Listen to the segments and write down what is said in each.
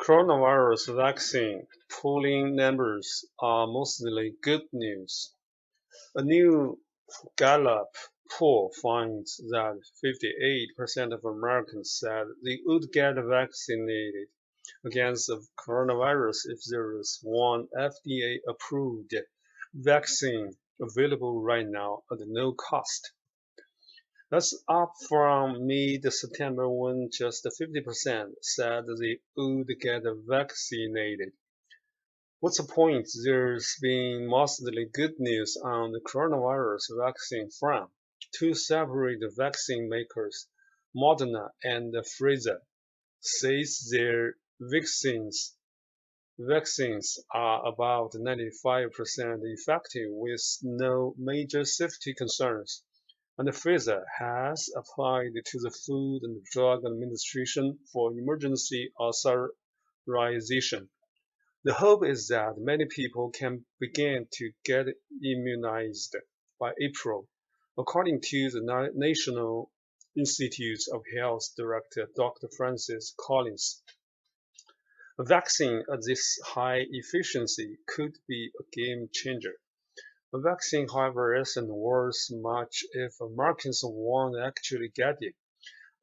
Coronavirus vaccine polling numbers are mostly good news. A new Gallup poll finds that 58% of Americans said they would get vaccinated against the coronavirus if there is one FDA-approved vaccine available right now at no cost. That's up from mid-September when just 50% said they would get vaccinated. What's the point? There's been mostly good news on the coronavirus vaccine front. Two separate vaccine makers, Moderna and Pfizer, says their vaccines are about 95% effective with no major safety concerns, and Pfizer has applied to the Food and Drug Administration for emergency authorization. The hope is that many people can begin to get immunized by April, according to the National Institutes of Health Director Dr. Francis Collins. A vaccine at this high efficiency could be a game changer. A vaccine, however, isn't worth much if Americans won't actually get it.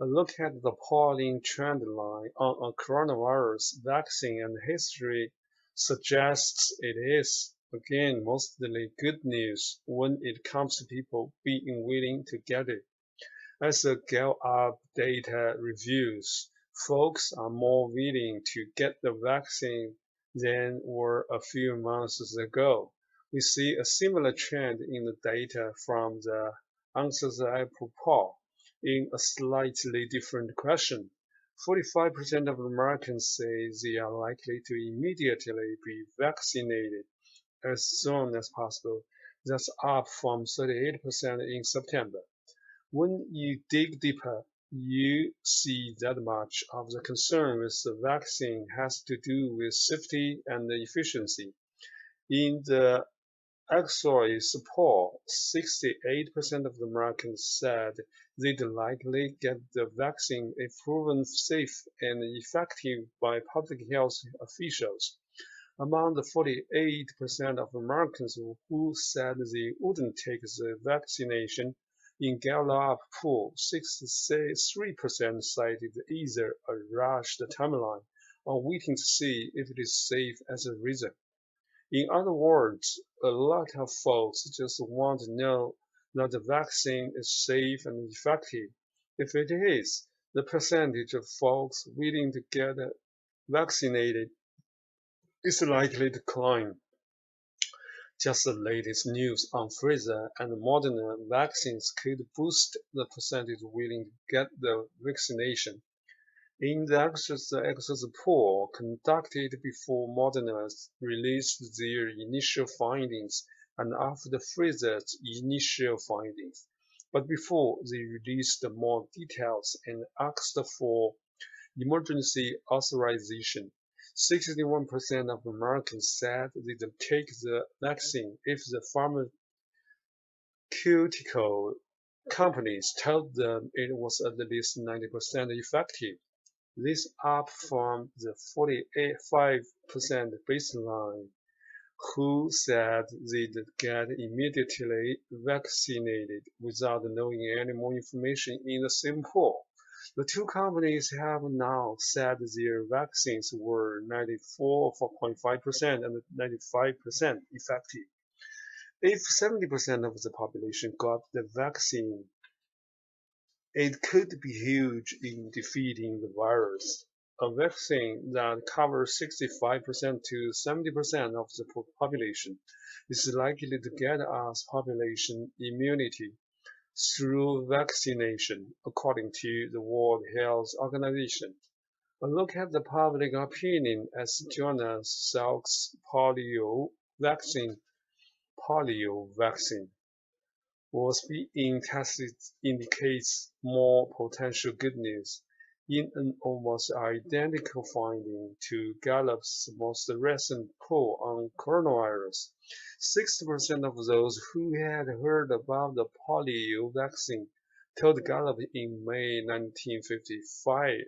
A look at the polling trend line on a coronavirus vaccine and history suggests it is, again, mostly good news when it comes to people being willing to get it. As the Gallup data reveals, folks are more willing to get the vaccine than were a few months ago. We see a similar trend in the data from the Answers Apple poll. In a slightly different question, 45% of Americans say they are likely to immediately be vaccinated as soon as possible. That's up from 38% in September. When you dig deeper, you see that much of the concern with the vaccine has to do with safety and efficiency. In the Exois poll, 68% of Americans said they'd likely get the vaccine if proven safe and effective by public health officials. Among the 48% of Americans who said they wouldn't take the vaccination, in Gallup poll, 63% cited either a rushed timeline or waiting to see if it is safe as a reason. In other words, a lot of folks just want to know that the vaccine is safe and effective. If it is, the percentage of folks willing to get vaccinated is likely to climb. Just the latest news on Pfizer and Moderna vaccines could boost the percentage willing to get the vaccination. In the exit poll conducted before Moderna released their initial findings and after Pfizer's initial findings, but before they released more details and asked for emergency authorization, 61% of Americans said they'd take the vaccine if the pharmaceutical companies told them it was at least 90% effective. This up from the 45% baseline who said they'd get immediately vaccinated without knowing any more information in the same poll. The two companies have now said their vaccines were 94.5% and 95% effective. If 70% of the population got the vaccine, it could be huge in defeating the virus. A vaccine that covers 65% to 70% of the population is likely to get us population immunity through vaccination, according to the World Health Organization. A look at the public opinion as Jonas Salk's polio vaccine was being tested indicates more potential good news. In an almost identical finding to Gallup's most recent poll on coronavirus, 60% of those who had heard about the polio vaccine told Gallup in May 1955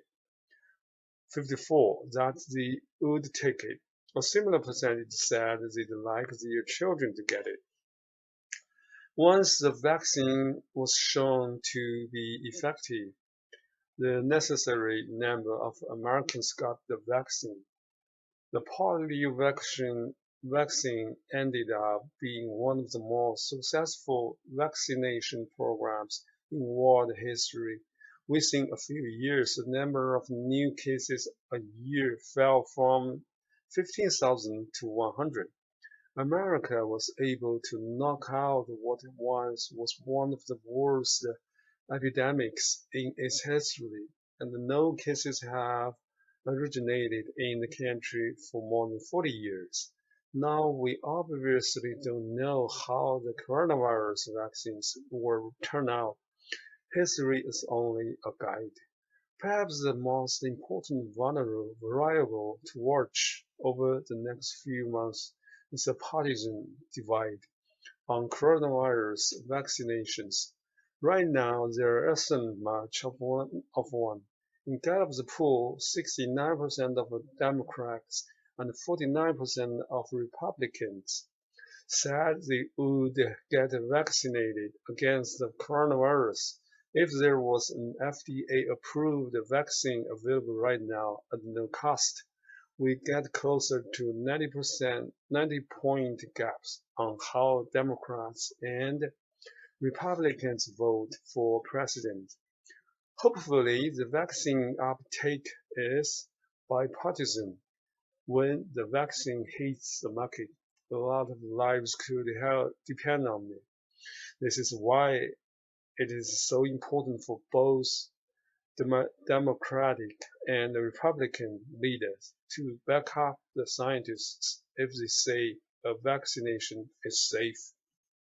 54 that they would take it. A similar percentage said they'd like their children to get it. Once the vaccine was shown to be effective, the necessary number of Americans got the vaccine. The polio vaccine ended up being one of the most successful vaccination programs in world history. Within a few years, the number of new cases a year fell from 15,000 to 100. America was able to knock out what once was one of the worst epidemics in its history, and no cases have originated in the country for more than 40 years. Now we obviously don't know how the coronavirus vaccines will turn out. History is only a guide. Perhaps the most important variable to watch over the next few months is the partisan divide on coronavirus vaccinations. Right now, there isn't much of one. In Gallup's poll, 69% of Democrats and 49% of Republicans said they would get vaccinated against the coronavirus if there was an FDA-approved vaccine available right now at no cost. We get closer to 90-point gaps on how Democrats and Republicans vote for president. Hopefully, the vaccine uptake is bipartisan. When the vaccine hits the market, a lot of lives could depend on it. This is why it is so important for both Democratic and Republican leaders to back up the scientists if they say a vaccination is safe.